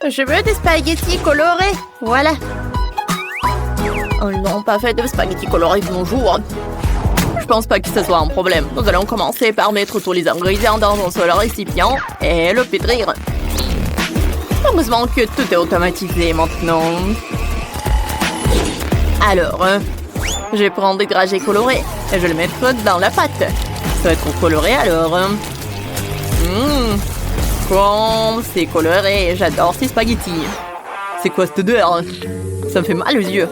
Je veux des spaghettis colorés. Voilà. Oh non, pas fait de spaghettis colorés, bonjour. Je pense pas que ce soit un problème. Nous allons commencer par mettre tous les ingrédients dans un seul récipient et le pétrir. Heureusement que tout est automatisé maintenant. Alors, je vais prendre des dragées colorés et je vais les mettre dans la pâte. Ça va être trop coloré alors. Comme c'est coloré, j'adore ces spaghettis. C'est quoi cette odeur? Ça me fait mal aux yeux.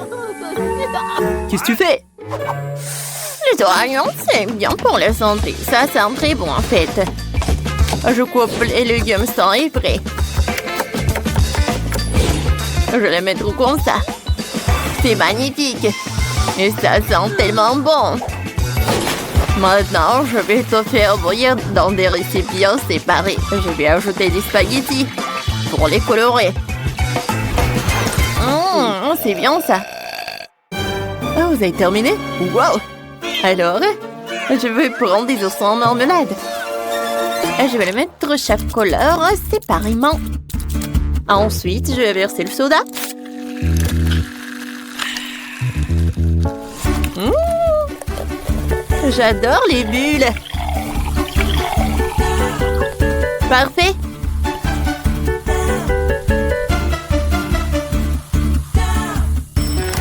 Qu'est-ce que tu fais? Les oignons, c'est bien pour la santé. Ça sent très bon en fait. Je coupe les légumes sans et prêt. Je les mets comme ça. C'est magnifique. Et ça sent tellement bon. Maintenant, je vais tout faire bouillir dans des récipients séparés. Je vais ajouter des spaghettis pour les colorer. C'est bien ça. Oh, vous avez terminé? Wow! Alors, je vais prendre des oursons en marmelade. Et je vais les mettre chaque couleur séparément. Ensuite, je vais verser le soda. J'adore les bulles. Parfait.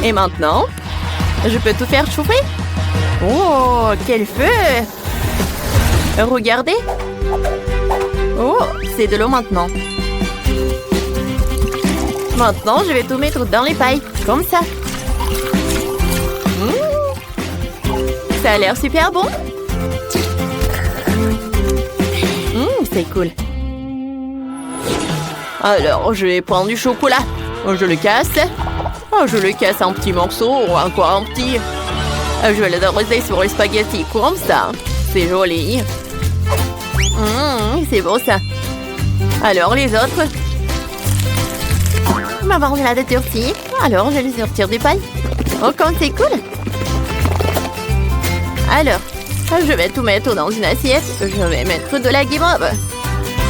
Et maintenant, je peux tout faire chauffer. Oh, quel feu! Regardez. Oh, c'est de l'eau maintenant. Maintenant, je vais tout mettre dans les pailles, comme ça. Ça a l'air super bon. C'est cool. Alors, je vais prendre du chocolat. Je le casse. Je le casse en petits morceaux ou encore en petits. Je vais le doser sur les spaghettis comme ça. C'est joli. C'est beau ça. Alors, les autres. Ma marmelade est durcie. Alors, je les retire des pailles. Oh, comme c'est cool. Alors, je vais tout mettre dans une assiette. Je vais mettre de la guimauve.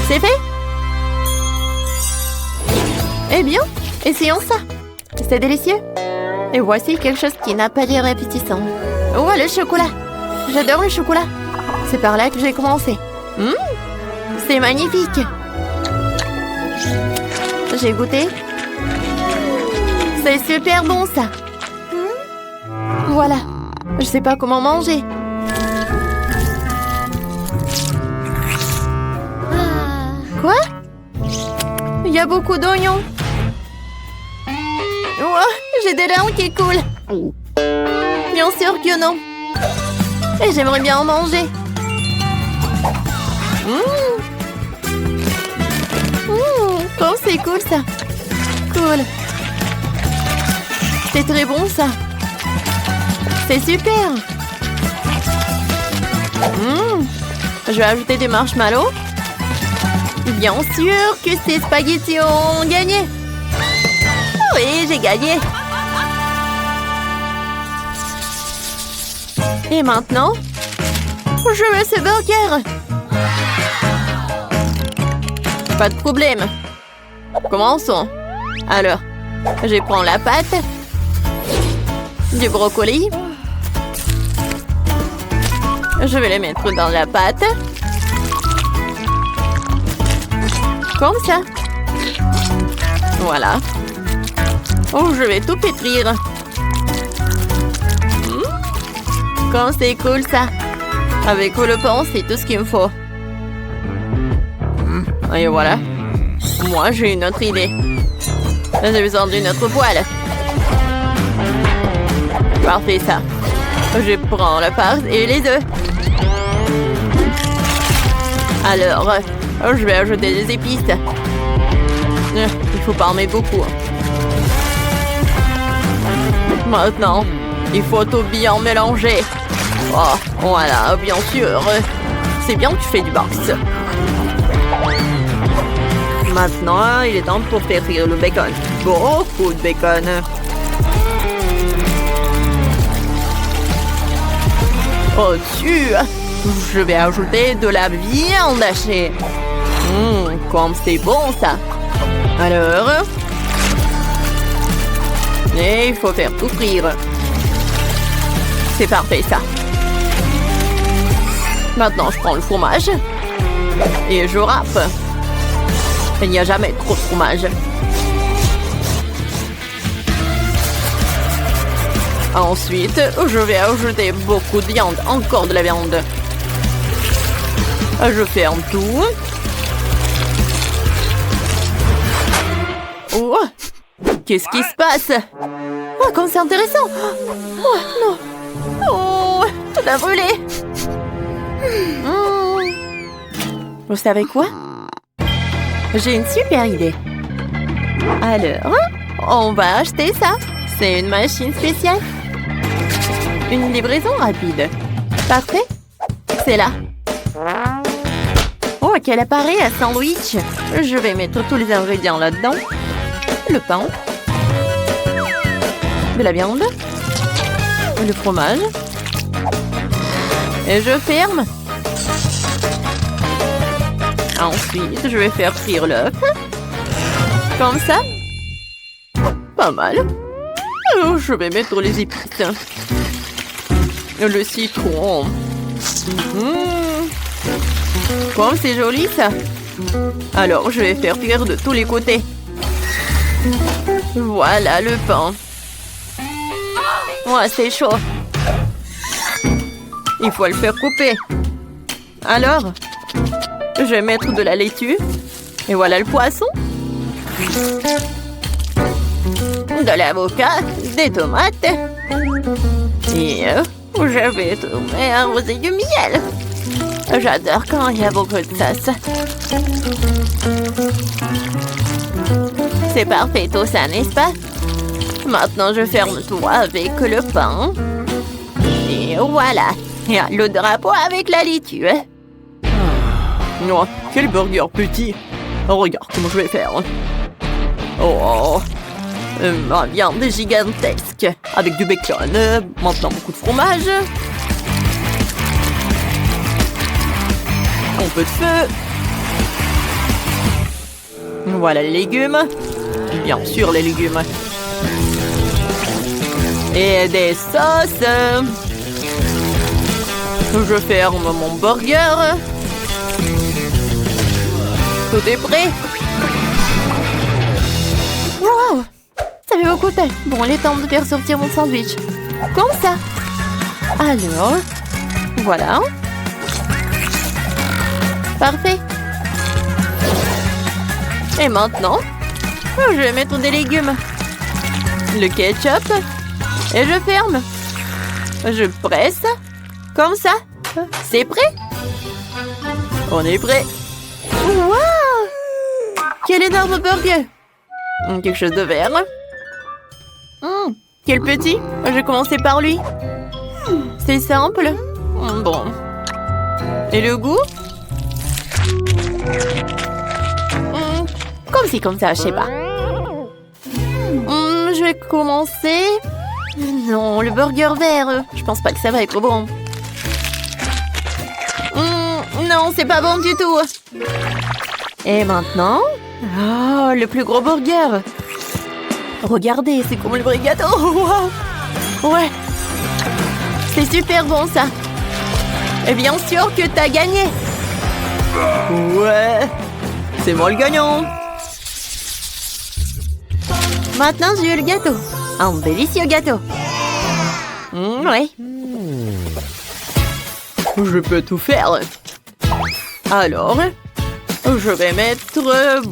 C'est fait? Eh bien, essayons ça. C'est délicieux. Et voici quelque chose qui n'a pas l'air appétissant. Oh, le chocolat. J'adore le chocolat. C'est par là que j'ai commencé. C'est magnifique. J'ai goûté. C'est super bon, ça. Voilà. Je sais pas comment manger. Quoi? Il y a beaucoup d'oignons. Oh, j'ai des larmes qui coulent. Bien sûr que non. Et j'aimerais bien en manger. Oh, c'est cool ça. Cool. C'est très bon ça. C'est super. Je vais ajouter des marshmallows. Bien sûr que ces spaghettis ont gagné. Oui, j'ai gagné. Et maintenant, je veux ce burger. Pas de problème. Commençons. Alors, je prends la pâte, du brocoli. Je vais les mettre dans la pâte. Comme ça. Voilà. Oh, je vais tout pétrir. Comme c'est cool ça. Avec le pain, c'est tout ce qu'il me faut. Et voilà. Moi, j'ai une autre idée. J'ai besoin d'une autre poêle. Parfait ça. Je prends la pâte et les œufs. Alors, je vais ajouter des épices. Il faut pas en mettre beaucoup. Maintenant, il faut tout bien mélanger. Oh, voilà, bien sûr. C'est bien que tu fais du boxe. Maintenant, il est temps pour faire frire le bacon. Beaucoup de bacon. Au-dessus, je vais ajouter de la viande hachée. Comme c'est bon ça. Alors... Et il faut faire tout frire. C'est parfait, ça. Maintenant, je prends le fromage. Et je râpe. Il n'y a jamais trop de fromage. Ensuite, je vais ajouter beaucoup de viande. Encore de la viande. Je ferme tout. Oh! Qu'est-ce qui se passe? Oh, comme c'est intéressant! Oh, non! Oh, tout a brûlé! Vous savez quoi? J'ai une super idée. Alors, on va acheter ça. C'est une machine spéciale. Une livraison rapide. Parfait. C'est là. Oh, quel appareil à sandwich! Je vais mettre tous les ingrédients là-dedans. Le pain. De la viande. Le fromage. Et je ferme. Ensuite, je vais faire frire l'œuf. Comme ça. Pas mal. Alors, je vais mettre les épices. Le citron. Comme c'est joli, ça. Alors, je vais faire cuire de tous les côtés. Voilà le pain. Ouais, c'est chaud. Il faut le faire couper. Alors, je vais mettre de la laitue. Et voilà le poisson. De l'avocat, des tomates. Et je vais tourner arroser du miel. J'adore quand il y a beaucoup de sauce. C'est parfait tout ça, n'est-ce pas? Maintenant, je ferme tout avec le pain. Et voilà. Et le drapeau avec la laitue. Oh, quel burger petit. Regarde comment je vais faire. Oh, ma viande gigantesque. Avec du bacon. Maintenant, beaucoup de fromage. Un peu de feu. Voilà les légumes. Bien sûr, les légumes. Et des sauces. Je ferme mon burger. Tout est prêt. Wow! Ça fait beaucoup de temps. Bon, il est temps de faire sortir mon sandwich. Comme ça. Alors, voilà. Parfait. Et maintenant, je vais mettre des légumes. Le ketchup. Et je ferme. Je presse. Comme ça. C'est prêt? On est prêt. Wow! Quel énorme burger! Quelque chose de vert. Quel petit. Je vais commencer par lui. C'est simple. Bon. Et le goût? Comme si, comme ça, je sais pas. Je vais commencer... Non, le burger vert. Je pense pas que ça va être bon. Non, c'est pas bon du tout. Et maintenant... Oh, le plus gros burger. Regardez, c'est comme le vrai gâteau. Wow. Ouais. C'est super bon, ça. Et bien sûr que t'as gagné. Ouais. C'est moi le gagnant. Maintenant, j'ai eu le gâteau. Un délicieux gâteau. Ouais. Je peux tout faire. Alors, je vais mettre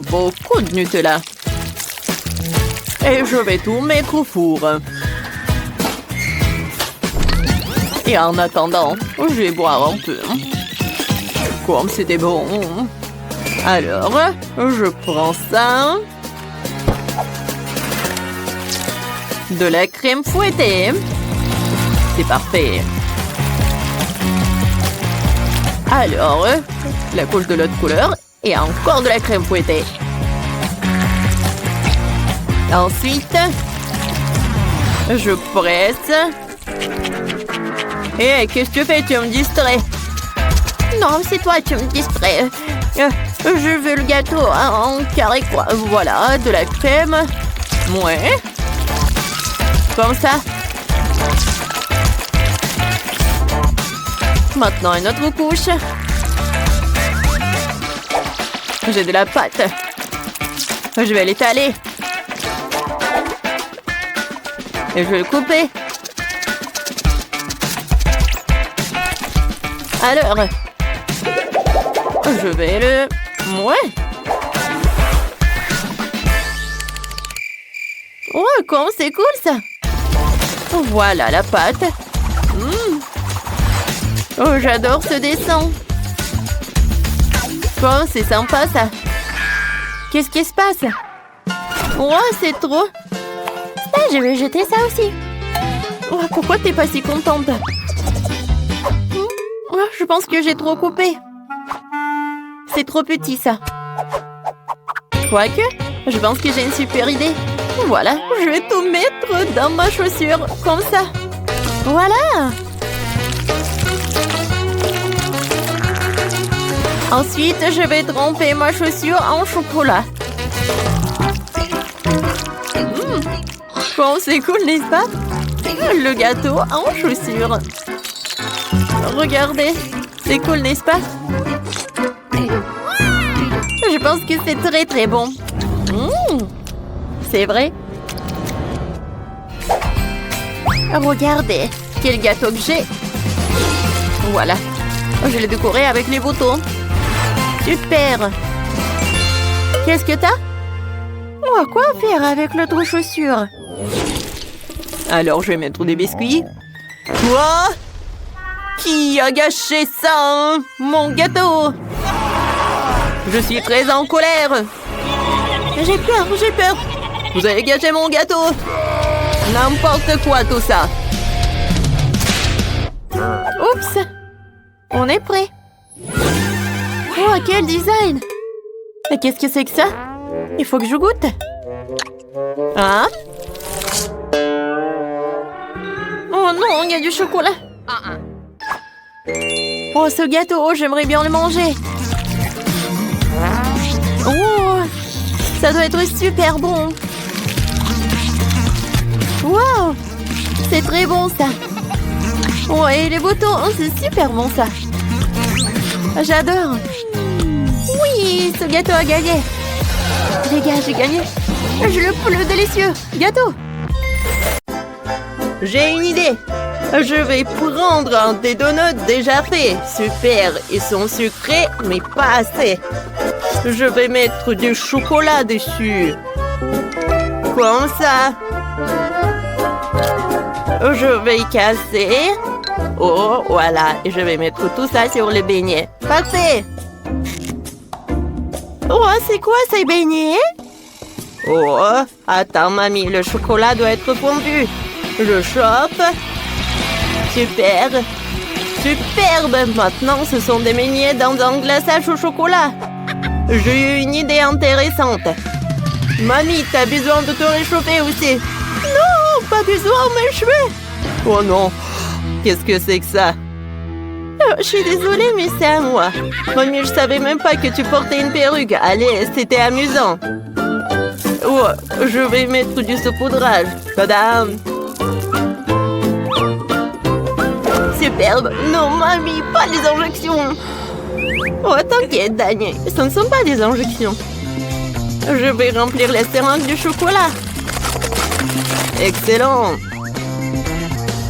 beaucoup de Nutella. Et je vais tout mettre au four. Et en attendant, je vais boire un peu. Comme c'était bon. Alors, je prends ça. De la crème fouettée. C'est parfait. Alors, la couche de l'autre couleur et encore de la crème fouettée. Ensuite, je presse. Et qu'est-ce que tu fais? Tu me distrais. Non, c'est toi, tu me distrais. Je veux le gâteau en carré quoi. Voilà, de la crème. Ouais. Comme ça. Maintenant, une autre couche. J'ai de la pâte. Je vais l'étaler. Et je vais le couper. Alors, je vais le... Ouais. Oh, comme c'est cool ça. Voilà la pâte. Oh, j'adore ce dessin. Oh, c'est sympa ça. Qu'est-ce qui se passe? Oh, c'est trop. Ah, je vais jeter ça aussi. Oh, pourquoi t'es pas si contente? Oh, je pense que j'ai trop coupé. C'est trop petit ça. Quoique, je pense que j'ai une super idée. Voilà, je vais tout mettre dans ma chaussure, comme ça. Voilà. Ensuite, je vais tremper ma chaussure en chocolat. Bon, c'est cool, n'est-ce pas? Le gâteau en chaussure. Regardez, c'est cool, n'est-ce pas? Je pense que c'est très très bon. C'est vrai? Regardez, quel gâteau que j'ai. Voilà, je l'ai décoré avec les boutons. Super. Qu'est-ce que t'as? Oh, quoi faire avec l'autre chaussure? Alors, je vais mettre des biscuits. Quoi? Qui a gâché ça, hein? Mon gâteau? Je suis très en colère. J'ai peur, j'ai peur. Vous avez gâché mon gâteau. N'importe quoi, tout ça. Oups. On est prêt. Oh, quel design! Et qu'est-ce que c'est que ça? Il faut que je goûte. Hein? Oh non, il y a du chocolat. Oh, ce gâteau, j'aimerais bien le manger. Oh, ça doit être super bon. Wow, c'est très bon ça. Oh, et les boutons, c'est super bon ça. J'adore. Oui, ce gâteau a gagné. Les gars, j'ai gagné. Je le plus délicieux gâteau. J'ai une idée. Je vais prendre un des donuts déjà faits. Super, ils sont sucrés, mais pas assez. Je vais mettre du chocolat dessus. Comme ça. Je vais casser. Oh, voilà. Et je vais mettre tout ça sur les beignets. Parfait. Oh, c'est quoi ces beignets? Oh, attends, mamie. Le chocolat doit être fondu. Je chope. Super. Superbe. Maintenant, ce sont des beignets dans un glaçage au chocolat. J'ai eu une idée intéressante. Mamie, t'as besoin de te réchauffer aussi. Non, pas besoin, mes cheveux. Oh non. Qu'est-ce que c'est que ça? Je suis désolée, mais c'est à moi. Mamie, je savais même pas que tu portais une perruque. Allez, c'était amusant. Oh, je vais mettre du saupoudrage. Tadam! Superbe. Non, mamie, pas les injections. Oh, t'inquiète, Daniel. Ce ne sont pas des injections. Je vais remplir les seringues du chocolat. Excellent.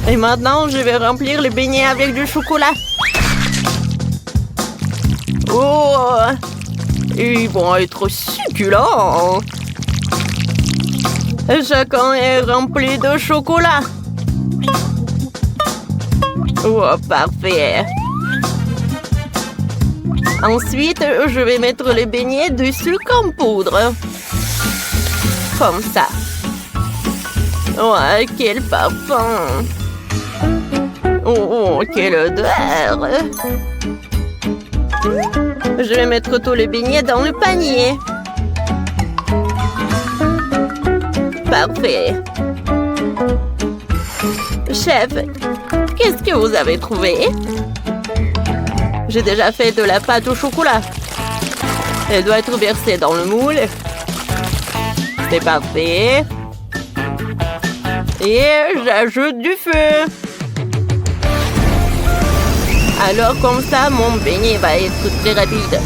Et maintenant, je vais remplir les beignets avec du chocolat. Oh! Ils vont être succulents. Chacun est rempli de chocolat. Oh, parfait. Ensuite, je vais mettre les beignets dessus comme poudre. Comme ça. Oh, quel parfum! Oh, quelle odeur! Je vais mettre tous les beignets dans le panier. Parfait. Chef, qu'est-ce que vous avez trouvé? J'ai déjà fait de la pâte au chocolat. Elle doit être versée dans le moule. C'est parfait. Et j'ajoute du feu. Alors comme ça, mon beignet va être très rapide.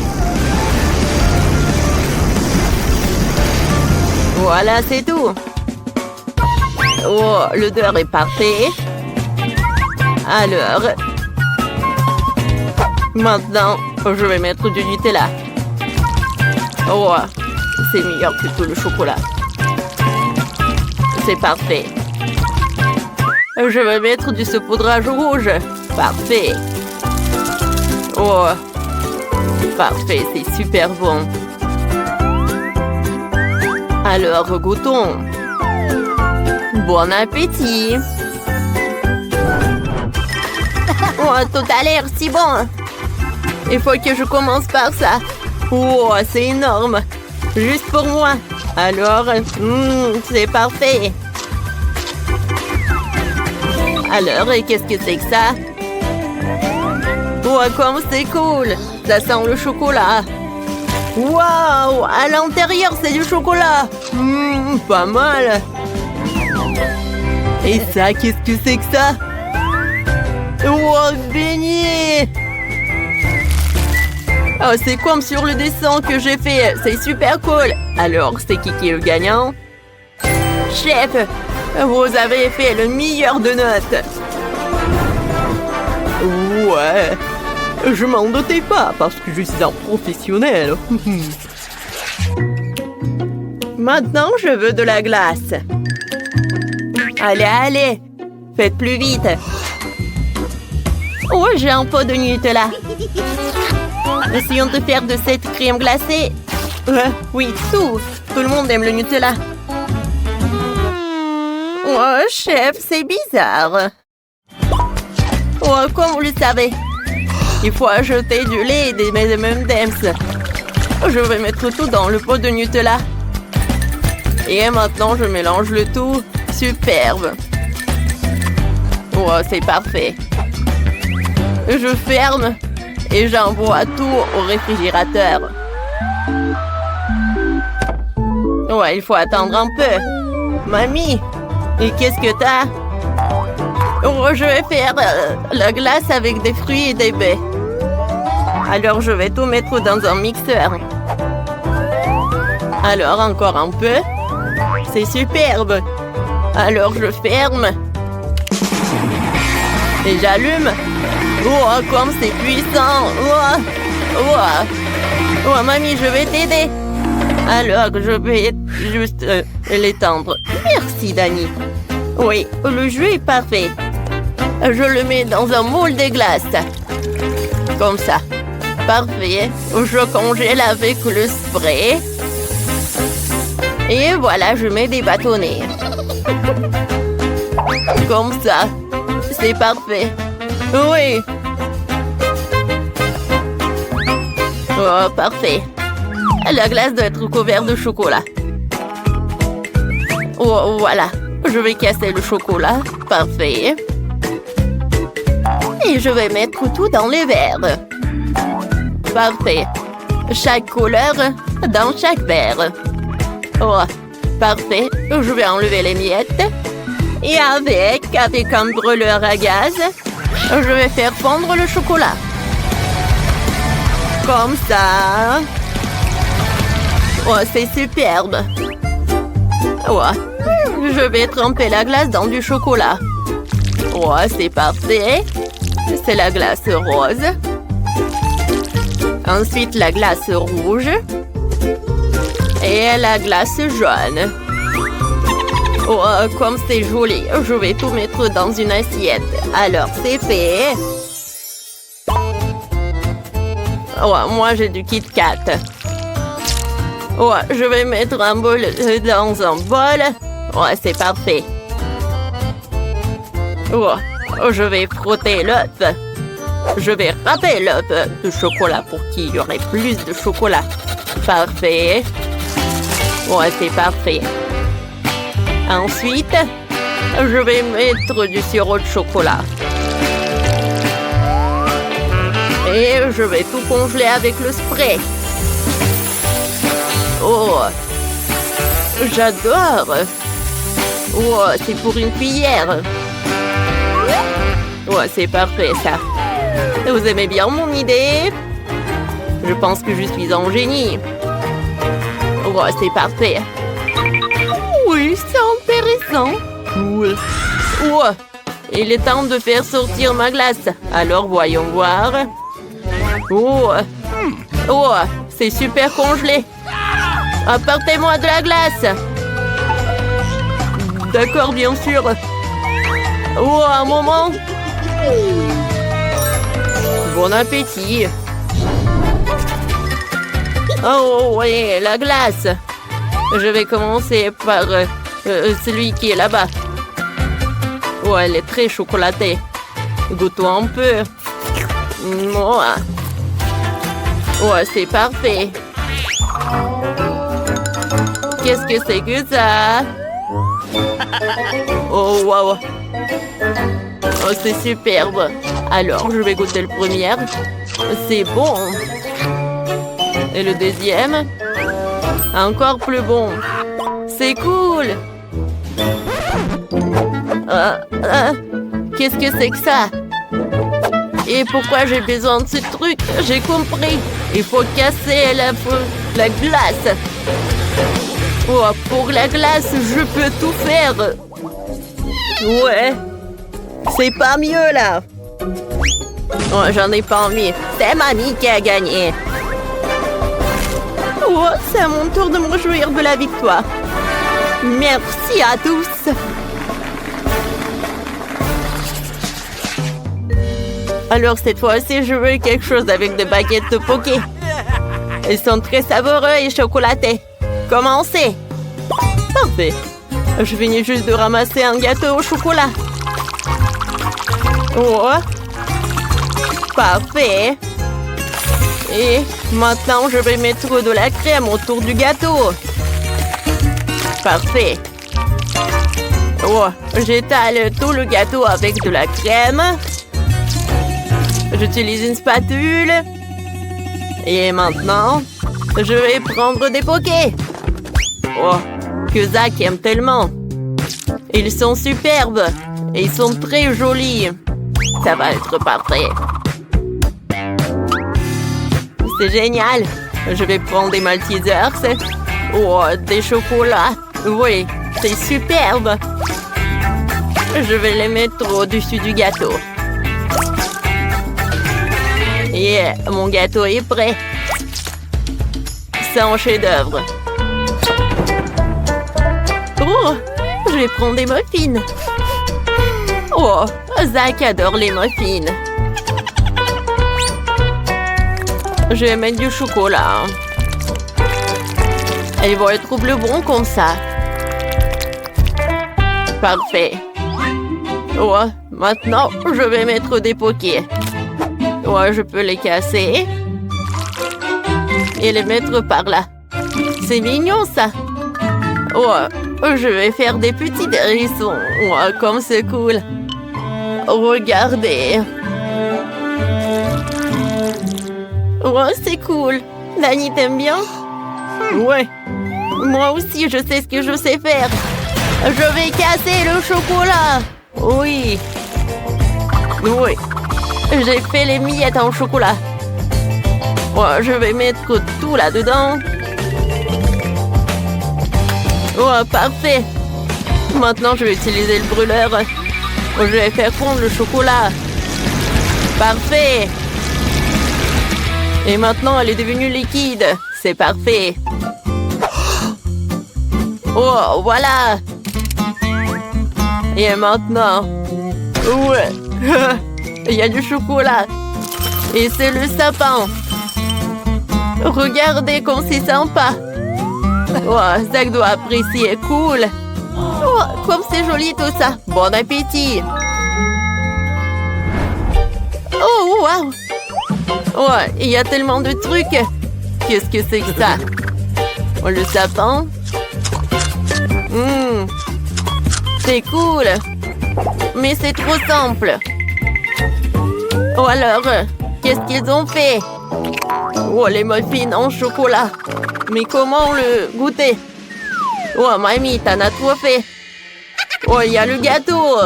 Voilà, c'est tout. Oh, l'odeur est parfaite. Alors, maintenant, je vais mettre du Nutella. Oh, c'est meilleur que tout le chocolat. C'est parfait. Je vais mettre du saupoudrage rouge. Parfait. Oh, parfait, c'est super bon. Alors, goûtons. Bon appétit. Oh, tout a l'air si bon. Il faut que je commence par ça. Oh, c'est énorme. Juste pour moi. Alors, c'est parfait. Alors, qu'est-ce que c'est que ça? Oh, comme c'est cool. Ça sent le chocolat. Waouh! À l'intérieur, c'est du chocolat. Pas mal. Et ça, qu'est-ce que c'est que ça? Oh, beignet! Oh, c'est comme sur le dessin que j'ai fait. C'est super cool. Alors, c'est qui est le gagnant? Chef, vous avez fait le meilleur de notes. Ouais. Je m'en doutais pas parce que je suis un professionnel. Maintenant, je veux de la glace. Allez, allez. Faites plus vite. Oh, j'ai un pot de Nutella. Essayons de faire de cette crème glacée. Oui, tout le monde aime le Nutella. Oh, chef, c'est bizarre. Oh, comme vous le savez, il faut ajouter du lait et des M&M's. Je vais mettre tout dans le pot de Nutella. Et maintenant, je mélange le tout. Superbe. Oh, c'est parfait. Je ferme et j'envoie tout au réfrigérateur. Ouais, il faut attendre un peu. Mamie, et qu'est-ce que t'as? Oh, je vais faire la glace avec des fruits et des baies. Alors, je vais tout mettre dans un mixeur. Alors, encore un peu. C'est superbe. Alors, je ferme. Et j'allume. Oh, comme c'est puissant. Oh, mamie, je vais t'aider. Alors, je vais juste l'étendre. Merci, Dani. Oui, le jus est parfait. Je le mets dans un moule de glace. Comme ça. Parfait. Je congèle avec le spray. Et voilà, je mets des bâtonnets. Comme ça. C'est parfait. Oui. Oh, parfait. La glace doit être couverte de chocolat. Oh, voilà. Je vais casser le chocolat. Parfait. Et je vais mettre tout dans les verres. Parfait. Chaque couleur dans chaque verre. Oh, parfait. Je vais enlever les miettes. Et avec un brûleur à gaz, je vais faire fondre le chocolat. Comme ça. Oh, c'est superbe. Oh, je vais tremper la glace dans du chocolat. Oh, c'est parfait. C'est la glace rose. Ensuite, la glace rouge. Et la glace jaune. Oh, comme c'est joli. Je vais tout mettre dans une assiette. Alors, c'est fait. Oh, moi, j'ai du Kit Kat. Oh, je vais mettre un bol dans un bol. Oh, c'est parfait. Oh, je vais frotter l'œuf. Je vais râper l'œuf de chocolat pour qu'il y aurait plus de chocolat. Parfait. Oh, c'est parfait. Ensuite, je vais mettre du sirop de chocolat. Et je vais tout congeler avec le spray. Oh, j'adore. Oh, c'est pour une cuillère. Oh, c'est parfait, ça. Vous aimez bien mon idée? Je pense que je suis un génie. Oh, c'est parfait. Oui, c'est intéressant. Oui. Oh, il est temps de faire sortir ma glace. Alors, voyons voir. Oh, oh, c'est super congelé. Apportez-moi de la glace. D'accord, bien sûr. Oh, un moment. Bon appétit. Oh, oui, la glace. Je vais commencer par celui qui est là-bas. Oh, elle est très chocolatée. Goûtons un peu. Oh, oh, c'est parfait. Qu'est-ce que c'est que ça? Oh, wow. Oh, c'est superbe. Alors, je vais goûter le premier. C'est bon. Et le deuxième? Encore plus bon. C'est cool. Qu'est-ce que c'est que ça? Et pourquoi j'ai besoin de ce truc? J'ai compris. Il faut casser la glace. Oh, pour la glace, je peux tout faire. Ouais. C'est pas mieux, là. Oh, j'en ai pas envie. C'est Mamie qui a gagné. Oh, c'est à mon tour de me réjouir de la victoire. Merci à tous. Alors, cette fois-ci, je veux quelque chose avec des baguettes de poké. Elles sont très savoureuses et chocolatées. Commencez. Parfait. Je finis juste de ramasser un gâteau au chocolat. Oh. Parfait. Et maintenant, je vais mettre de la crème autour du gâteau. Parfait. Oh, j'étale tout le gâteau avec de la crème. J'utilise une spatule. Et maintenant, je vais prendre des pokés. Oh, que Zach aime tellement. Ils sont superbes. Et ils sont très jolis. Ça va être parfait. C'est génial. Je vais prendre des Maltesers. Oh, des chocolats. Oui, c'est superbe. Je vais les mettre au-dessus du gâteau. Et mon gâteau est prêt. C'est un chef-d'œuvre. Oh, je vais prendre des muffins. Oh, Zach adore les muffins. Je vais mettre du chocolat. Ils vont être plus bons comme ça. Parfait. Oh, maintenant, je vais mettre des pokés. Oh, je peux les casser. Et les mettre par là. C'est mignon, ça. Oh, je vais faire des petits hérissons. Oh, comme c'est cool. Regardez. Oh, c'est cool. Dani, t'aimes bien? Ouais. Moi aussi, je sais ce que je sais faire. Je vais casser le chocolat. Oui. Oui. J'ai fait les miettes en chocolat. Oh, je vais mettre tout là-dedans. Oh, parfait. Maintenant, je vais utiliser le brûleur. Je vais faire fondre le chocolat. Parfait. Et maintenant, elle est devenue liquide. C'est parfait. Oh, voilà. Et maintenant... Ouais. Il y a du chocolat. Et c'est le sapin. Regardez comme c'est sympa. Oh, Zach doit apprécier. Cool. Oh, comme c'est joli tout ça. Bon appétit. Oh, wow. Oh, il y a tellement de trucs. Qu'est-ce que c'est que ça? Oh, le sapin. C'est cool. Mais c'est trop simple. Oh alors, qu'est-ce qu'ils ont fait? Oh, les muffins en chocolat. Mais comment le goûter? Oh, mamie, t'en as trop fait. Oh, il y a le gâteau.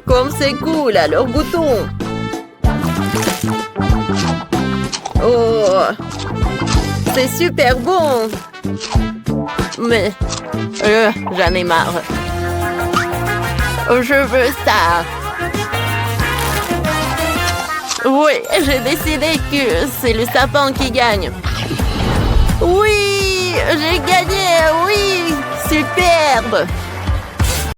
Comme c'est cool, alors goûtons. Oh, c'est super bon. Mais j'en ai marre. Je veux ça. Oui, j'ai décidé que c'est le sapin qui gagne. Oui, j'ai gagné, oui, superbe.